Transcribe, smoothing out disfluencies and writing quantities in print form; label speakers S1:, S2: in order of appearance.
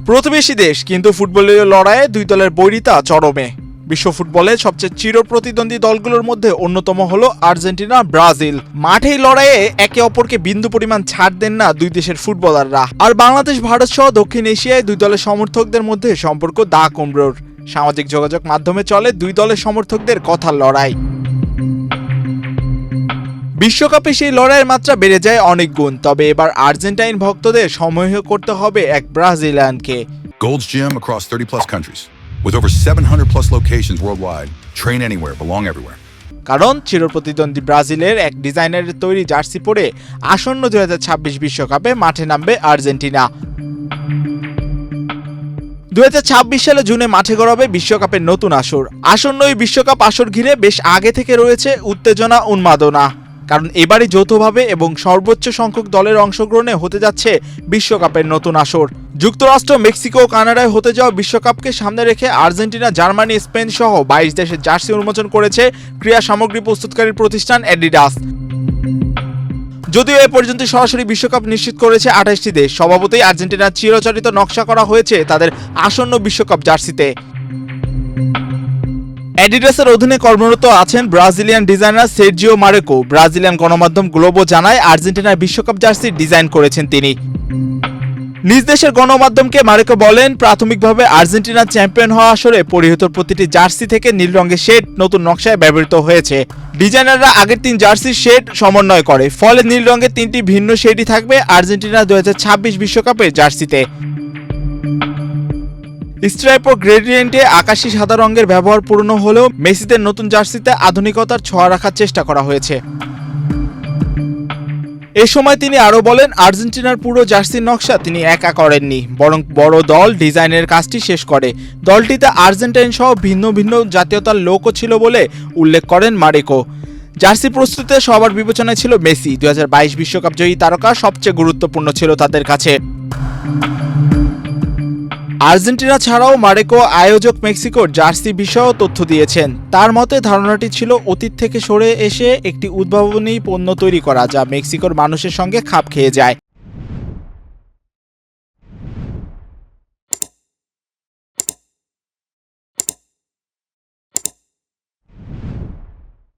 S1: প্রতিবেশী দেশ কিন্তু ফুটবলীয় লড়াইয়ে দুই দলের বৈরিতা চরমে। বিশ্ব ফুটবলের সবচেয়ে চিরপ্রতিদ্বন্দ্বী দলগুলোর মধ্যে অন্যতম হলো আর্জেন্টিনা ব্রাজিল। মাঠেই লড়াইয়ে একে অপরকে বিন্দু পরিমাণ ছাড় দেন না দুই দেশের ফুটবলাররা। আর বাংলাদেশ, ভারত সহ দক্ষিণ এশিয়ায় দুই দলের সমর্থকদের মধ্যে সম্পর্ক দা কুমড়োর। সামাজিক যোগাযোগ মাধ্যমে চলে দুই দলের সমর্থকদের কথার লড়াই। বিশ্বকাপে সেই লড়াইয়ের মাত্রা বেড়ে যায় অনেক গুণ। তবে এবার আর্জেন্টাইন ভক্তদের সময় করতে হবে এক ব্রাজিলিয়ানকে।
S2: Gold's Gym across 30 plus countries with over 700 plus locations worldwide. Train anywhere, belong everywhere.
S1: কারণ চিরপ্রতিদ্বন্দ্বী ব্রাজিলের এক ডিজাইনারের তৈরি জার্সি পরে আসন্ন 2026 বিশ্বকাপে মাঠে নামবে আর্জেন্টিনা। 2026 সালে জুনে মাঠে গড়াবে বিশ্বকাপের নতুন আসর। আসন্ন এই বিশ্বকাপ আসর ঘিরে বেশ আগে থেকে রয়েছে উত্তেজনা, উন্মাদনা। কারণ এবারই যৌথভাবে এবং সর্বোচ্চ সংখ্যক দলের অংশগ্রহণে হতে যাচ্ছে বিশ্বকাপের নতুন আসর। যুক্তরাষ্ট্র, মেক্সিকো ও কানাডায় হতে যাওয়া বিশ্বকাপকে সামনে রেখে আর্জেন্টিনা, জার্মানি, স্পেন সহ 22 দেশের জার্সি উন্মোচন করেছে ক্রীড়া সামগ্রী প্রস্তুতকারী প্রতিষ্ঠান অ্যাডিডাস। যদিও এ পর্যন্ত সরাসরি বিশ্বকাপ নিশ্চিত করেছে 28টি দেশ, স্বভাবতই আর্জেন্টিনার চিরাচরিত নকশা করা হয়েছে তাদের আসন্ন বিশ্বকাপ জার্সিতে। অ্যাডিডাসের অধীনে কর্মরত আছেন ব্রাজিলিয়ান ডিজাইনার সের্জিও মারেকো। ব্রাজিলিয়ান গণমাধ্যম গ্লোবো জানায় আর্জেন্টিনার বিশ্বকাপ জার্সি ডিজাইন করেছেন তিনি। নিজ দেশের গণমাধ্যমকে মারেকো বলেন, প্রাথমিকভাবে আর্জেন্টিনার চ্যাম্পিয়ন হওয়া আসরে পরিহিত প্রতিটি জার্সি থেকে নীল রঙের শেড নতুন নকশায় ব্যবহৃত হয়েছে। ডিজাইনাররা আগের 3 জার্সির শেড সমন্বয় করে, ফলে নীল রঙের 3টি ভিন্ন শেডই থাকবে আর্জেন্টিনা 2026 বিশ্বকাপের জার্সিতে। স্ট্রাইপ ও গ্রেডিয়েন্টে আকাশি সাদা রঙের ব্যবহার পূর্ণ হলেও মেসিদের নতুন জার্সিতে আধুনিকতার ছোঁয়া রাখার চেষ্টা করা হয়েছে। এ সময় তিনি আরও বলেন, আর্জেন্টিনার পুরো জার্সির নকশা তিনি একা করেননি, বরং বড় দল ডিজাইনের কাজটি শেষ করে। দলটিতে আর্জেন্টাইন সহ ভিন্ন ভিন্ন জাতীয়তার লোকও ছিল বলে উল্লেখ করেন মারেকো। জার্সি প্রস্তুতিতে সবার বিবেচনায় ছিল মেসি। 2022 বিশ্বকাপ জয়ী তারকা সবচেয়ে গুরুত্বপূর্ণ ছিল তাদের কাছে। আর্জেন্টিনা ছাড়াও মারেকো আয়োজক মেক্সিকোর জার্সি বিষয়েও তথ্য দিয়েছেন। তার মতে ধারণাটি ছিল অতীত থেকে সরে এসে একটি উদ্ভাবনী পণ্য তৈরি করা, যা মেক্সিকোর মানুষের সঙ্গে খাপ খেয়ে যায়।